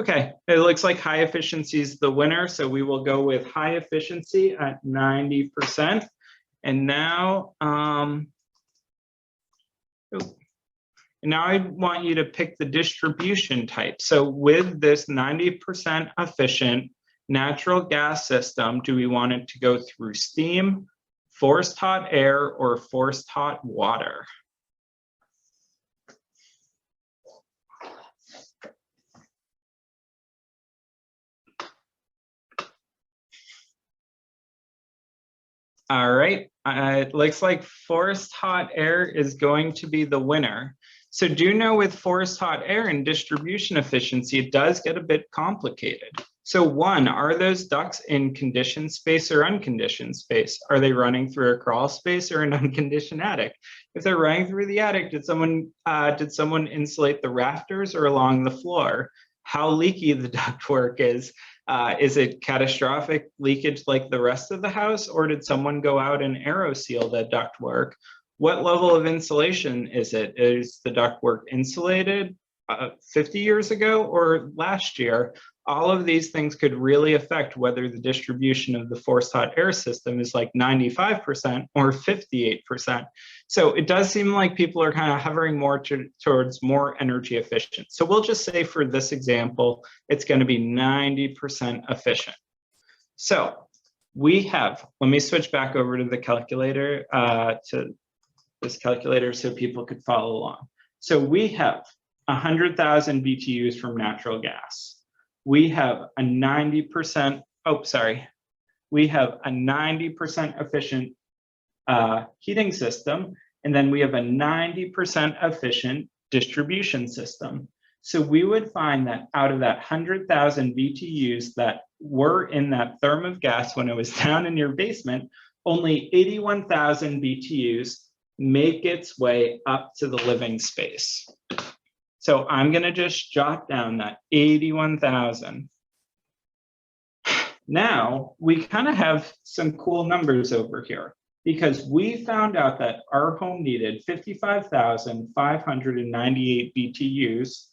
Okay, it looks like high efficiency is the winner, so we will go with high efficiency at 90%. And now, now I want you to pick the distribution type. So with this 90% efficient natural gas system, do we want it to go through steam, forced hot air, or forced hot water? All right, it looks like forced hot air is going to be the winner. So do know with forced hot air and distribution efficiency, it does get a bit complicated. So one, are those ducts in conditioned space or unconditioned space? Are they running through a crawl space or an unconditioned attic? If they're running through the attic, did someone insulate the rafters or along the floor? How leaky the ductwork is? Is it catastrophic leakage like the rest of the house, or did someone go out and aero seal the ductwork? What level of insulation is it? Is the ductwork insulated 50 years ago or last year? All of these things could really affect whether the distribution of the forced hot air system is like 95% or 58%. So it does seem like people are kind of hovering more towards more energy efficient. So we'll just say for this example, it's going to be 90% efficient. So we have, let me switch back over to the calculator, to this calculator so people could follow along. So we have 100,000 BTUs from natural gas. We have a 90%, we have a 90% efficient heating system, and then we have a 90% efficient distribution system. So we would find that out of that 100,000 BTUs that were in that therm of gas when it was down in your basement, only 81,000 BTUs make its way up to the living space. So I'm going to just jot down that 81,000. Now we kind of have some cool numbers over here because we found out that our home needed 55,598 BTUs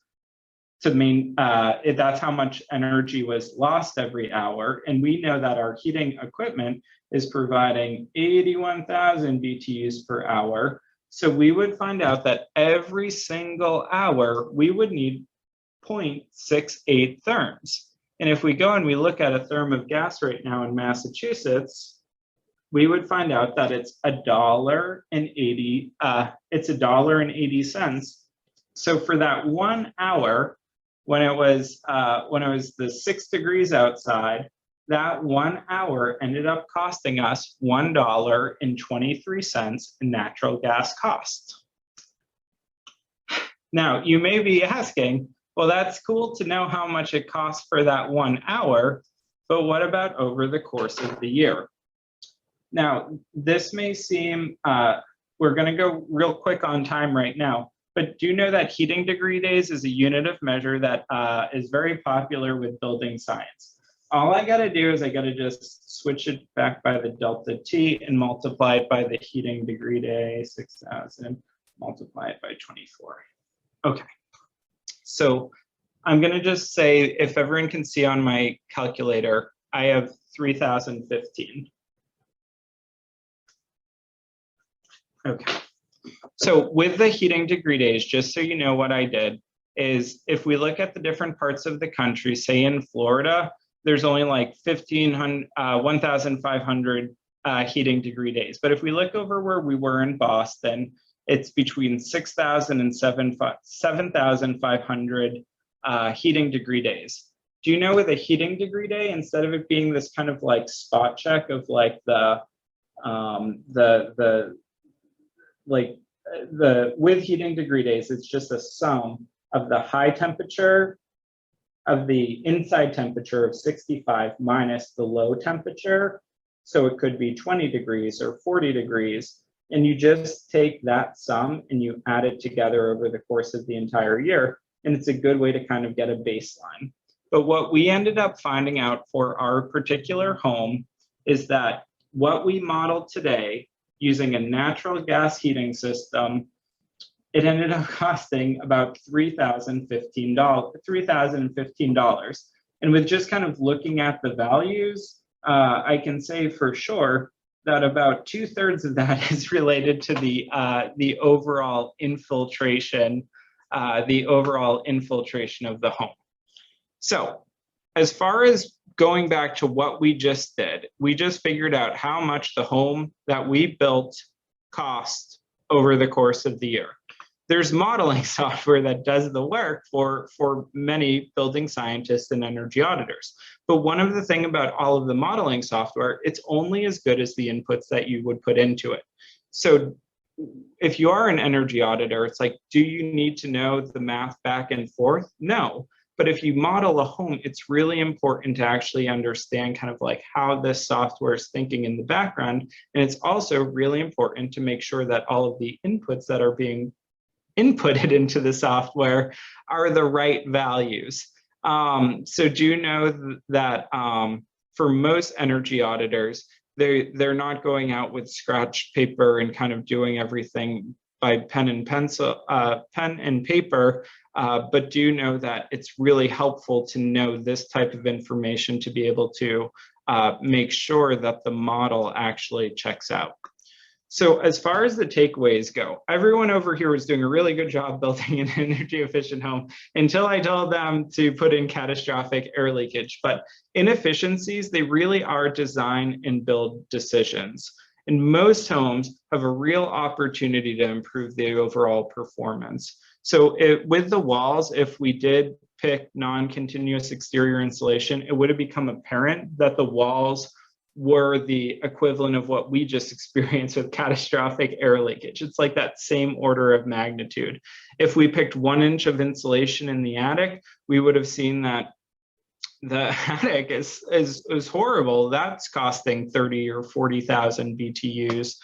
to main, that's how much energy was lost every hour. And we know that our heating equipment is providing 81,000 BTUs per hour. So we would find out that every single hour, we would need 0.68 therms. And if we go and we look at a therm of gas right now in Massachusetts, we would find out that it's $1.80, it's $1.80. So for that 1 hour, when it was the 6 degrees outside, that 1 hour ended up costing us $1.23 in natural gas cost. Now, you may be asking, well, that's cool to know how much it costs for that 1 hour, but what about over the course of the year? Now, this may seem, we're going to go real quick on time right now, but do you know that heating degree days is a unit of measure that is very popular with building science? All I got to do is I got to just switch it back by the delta T and multiply it by the heating degree day, 6,000, multiply it by 24. Okay, so I'm going to just say, if everyone can see on my calculator, I have 3,015. Okay, so with the heating degree days, just so you know what I did, is if we look at the different parts of the country, say in Florida, there's only like 1,500 heating degree days. But if we look over where we were in Boston, it's between 6,000 and 7,500 heating degree days. Do you know with a heating degree day, instead of it being this kind of like spot check of like with heating degree days, it's just a sum of the high temperature of the inside temperature of 65 minus the low temperature. So it could be 20 degrees or 40 degrees. And you just take that sum and you add it together over the course of the entire year. And it's a good way to kind of get a baseline. But what we ended up finding out for our particular home is that what we modeled today using a natural gas heating system, it ended up costing about $3,015. And with just kind of looking at the values, I can say for sure that about 2/3 of that is related to the overall infiltration, of the home. So as far as going back to what we just did, we just figured out how much the home that we built cost over the course of the year. There's modeling software that does the work for many building scientists and energy auditors. But one of the things about all of the modeling software, it's only as good as the inputs that you would put into it. So if you are an energy auditor, it's like, do you need to know the math back and forth? No. But if you model a home, it's really important to actually understand kind of like how this software is thinking in the background. And it's also really important to make sure that all of the inputs that are being inputted into the software are the right values. So do know that for most energy auditors, they're not going out with scratch paper and kind of doing everything by pen and paper, but do know that it's really helpful to know this type of information to be able to make sure that the model actually checks out. So as far as the takeaways go, everyone over here was doing a really good job building an energy efficient home until I told them to put in catastrophic air leakage. But inefficiencies, they really are design and build decisions. And most homes have a real opportunity to improve the overall performance. So with the walls, if we did pick non-continuous exterior insulation, it would have become apparent that the walls were the equivalent of what we just experienced with catastrophic air leakage. It's like that same order of magnitude. If we picked 1 inch of insulation in the attic, we would have seen that the attic is horrible. That's costing 30 or 40,000 BTUs.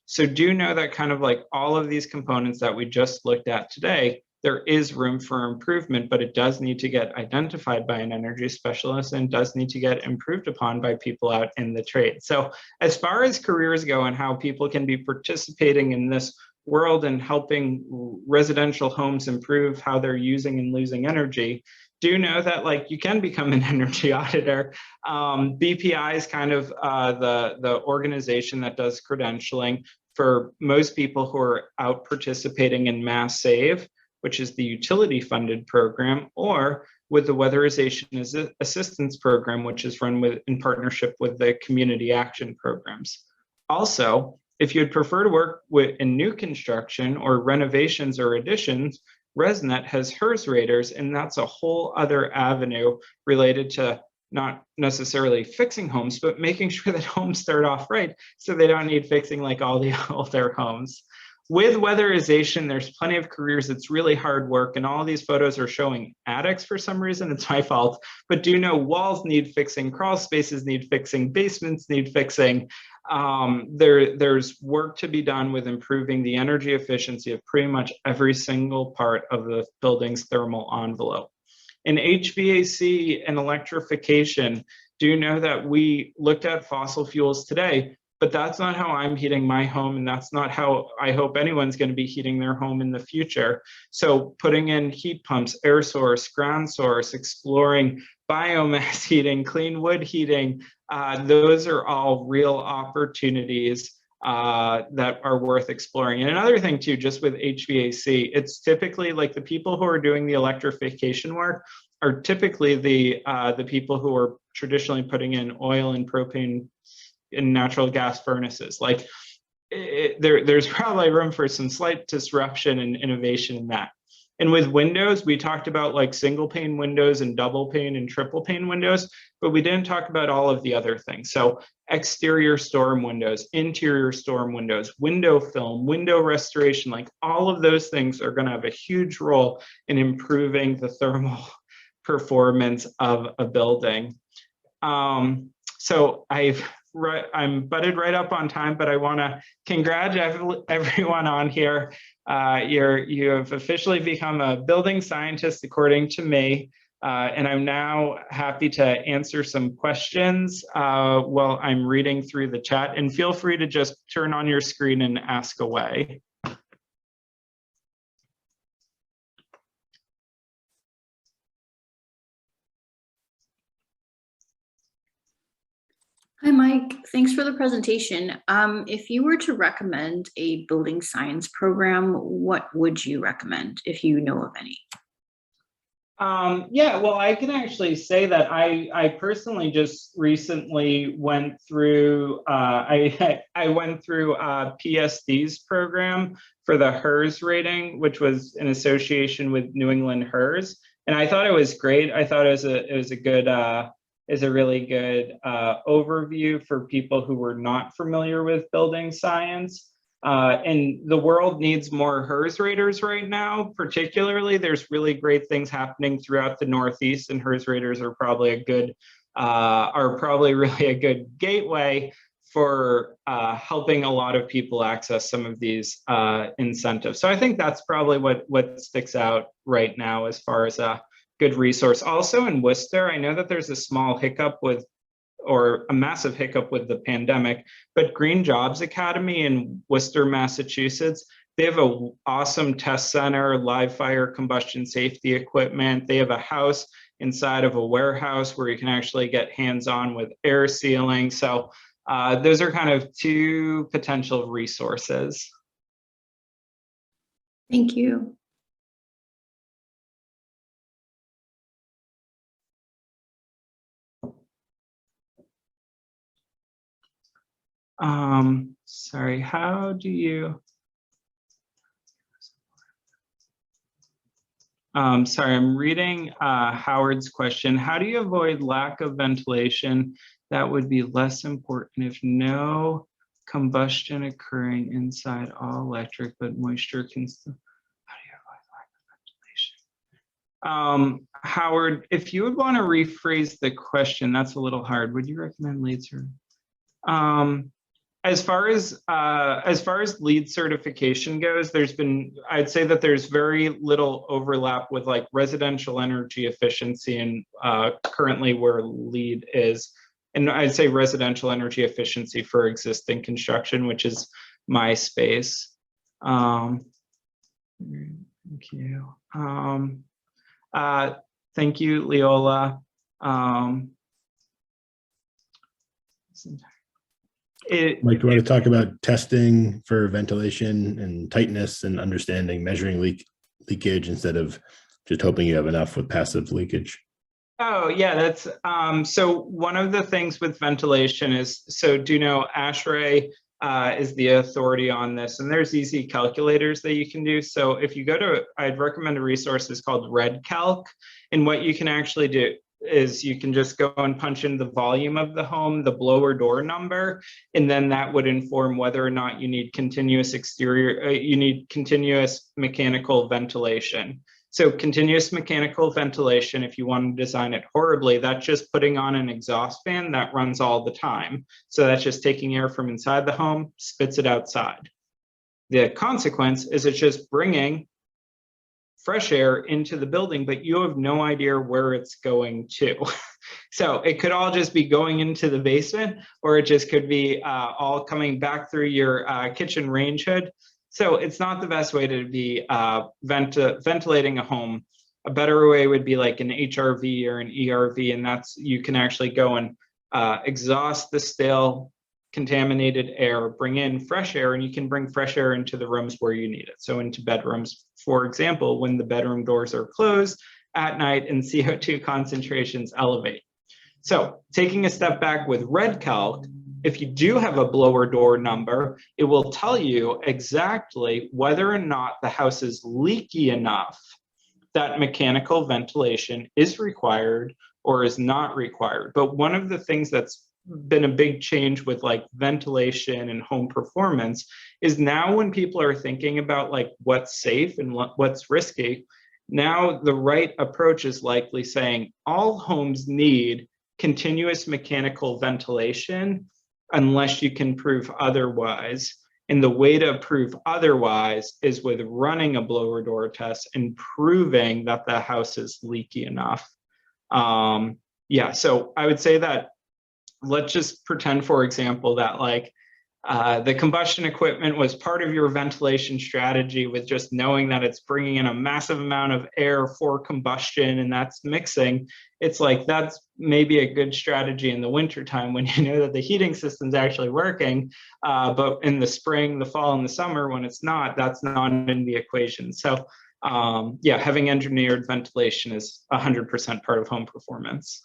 So do know that kind of like all of these components that we just looked at today, there is room for improvement, but it does need to get identified by an energy specialist and does need to get improved upon by people out in the trade. So as far as careers go and how people can be participating in this world and helping residential homes improve how they're using and losing energy, do know that like you can become an energy auditor. BPI is kind of the organization that does credentialing for most people who are out participating in Mass Save, which is the utility funded program, or with the Weatherization Assistance Program, which is run in partnership with the community action programs. Also, if you'd prefer to work in new construction or renovations or additions, ResNet has HERS raters, and that's a whole other avenue related to not necessarily fixing homes, but making sure that homes start off right so they don't need fixing like all the older homes. With weatherization, there's plenty of careers. It's really hard work, and all these photos are showing attics for some reason. It's my fault, but do know walls need fixing, crawl spaces need fixing, basements need fixing. There's work to be done with improving the energy efficiency of pretty much every single part of the building's thermal envelope. In HVAC and electrification, do know that we looked at fossil fuels today, but that's not how I'm heating my home, and that's not how I hope anyone's going to be heating their home in the future. So putting in heat pumps, air source, ground source, exploring biomass heating, clean wood heating, those are all real opportunities that are worth exploring. And another thing too, just with HVAC, it's typically like the people who are doing the electrification work are typically the people who are traditionally putting in oil and propane in natural gas furnaces. Like there's probably room for some slight disruption and innovation in that. And with windows, we talked about like single pane windows and double pane and triple pane windows, but we didn't talk about all of the other things. So exterior storm windows, interior storm windows, window film, window restoration, like all of those things are going to have a huge role in improving the thermal performance of a building. So I'm butted right up on time, but I want to congratulate everyone on here. You have officially become a building scientist, according to me. And I'm now happy to answer some questions while I'm reading through the chat, and feel free to just turn on your screen and ask away. Hi, Mike. Thanks for the presentation. If you were to recommend a building science program, what would you recommend if you know of any? Yeah, well, I can actually say that I personally just recently went through, I went through PSD's program for the HERS rating, which was in association with New England HERS. And I thought it was great. I thought it was a good, is a really good overview for people who were not familiar with building science. And the world needs more HERS raters right now. Particularly, there's really great things happening throughout the Northeast, and HERS raters are probably a good, really a good gateway for helping a lot of people access some of these incentives. So I think that's probably what sticks out right now as far as a good resource. Also in Worcester, I know that there's a small hiccup with, or a massive hiccup with the pandemic, but Green Jobs Academy in Worcester, Massachusetts, they have an awesome test center, live fire combustion safety equipment. They have a house inside of a warehouse where you can actually get hands-on with air sealing. So those are kind of two potential resources. Thank you. Sorry, how do you? Sorry, I'm reading Howard's question. How do you avoid lack of ventilation? That would be less important if no combustion occurring inside all electric, but moisture can still. How do you avoid lack of ventilation? Howard, if you would want to rephrase the question, that's a little hard. Would you recommend LEED certification? As far as LEED certification goes, I'd say that there's very little overlap with like residential energy efficiency and currently where LEED is. And I'd say residential energy efficiency for existing construction, which is my space. Thank you. Thank you, Leola. Mike, do you want to talk about testing for ventilation and tightness and understanding measuring leakage instead of just hoping you have enough with passive leakage? Oh yeah, that's so one of the things with ventilation is, so do you know ASHRAE is the authority on this, and there's easy calculators that you can do. So if you go to, I'd recommend a resource is called REDCalc, and what you can actually do is you can just go and punch in the volume of the home, the blower door number, and then that would inform whether or not you need continuous exterior, you need continuous mechanical ventilation. So continuous mechanical ventilation, if you want to design it horribly, that's just putting on an exhaust fan that runs all the time. So that's just taking air from inside the home, spits it outside. The consequence is it's just bringing fresh air into the building, but you have no idea where it's going to. So it could all just be going into the basement, or it just could be all coming back through your kitchen range hood. So it's not the best way to be ventilating a home. A better way would be like an HRV or an ERV, and that's, you can actually go and exhaust the stale contaminated air, bring in fresh air, and you can bring fresh air into the rooms where you need it. So into bedrooms, for example, when the bedroom doors are closed at night and CO2 concentrations elevate. So taking a step back with REDCalc, if you do have a blower door number, it will tell you exactly whether or not the house is leaky enough that mechanical ventilation is required or is not required. But one of the things that's been a big change with like ventilation and home performance is now when people are thinking about like what's safe and what's risky, now the right approach is likely saying all homes need continuous mechanical ventilation unless you can prove otherwise. And the way to prove otherwise is with running a blower door test and proving that the house is leaky enough. Yeah, so I would say that let's just pretend, for example, that like the combustion equipment was part of your ventilation strategy, with just knowing that it's bringing in a massive amount of air for combustion and that's mixing. It's like that's maybe a good strategy in the wintertime when you know that the heating system's actually working. But in the spring, the fall, and the summer, when it's not, that's not in the equation. So yeah, having engineered ventilation is 100% part of home performance.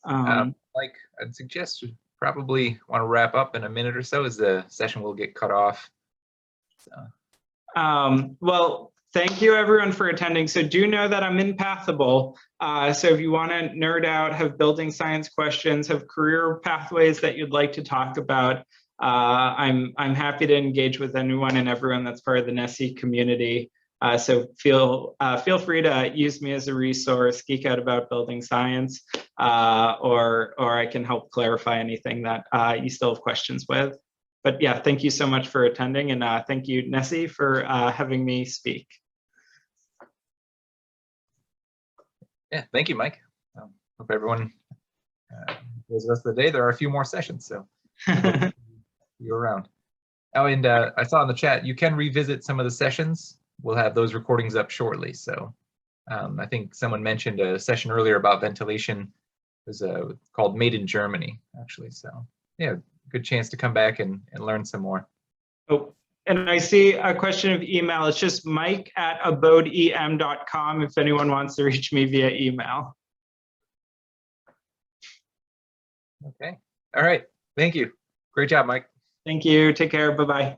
Like, I'd suggest we probably want to wrap up in a minute or so, as the session will get cut off. So. Well, thank you everyone for attending. So do know that I'm in Pathable. So if you want to nerd out, have building science questions, have career pathways that you'd like to talk about, I'm happy to engage with anyone and everyone that's part of the NESI community. So feel free to use me as a resource, geek out about building science, or I can help clarify anything that you still have questions with. But yeah, thank you so much for attending, and thank you, NESI, for having me speak. Yeah, thank you, Mike. Hope everyone enjoys the rest of the day. There are a few more sessions, so you're around. Oh, and I saw in the chat, you can revisit some of the sessions. We'll have those recordings up shortly. So I think someone mentioned a session earlier about ventilation. It was called Made in Germany, actually. So yeah, good chance to come back and learn some more. Oh, and I see a question of email. It's just mike@abodem.com if anyone wants to reach me via email. Okay. All right. Thank you. Great job, Mike. Thank you. Take care. Bye-bye.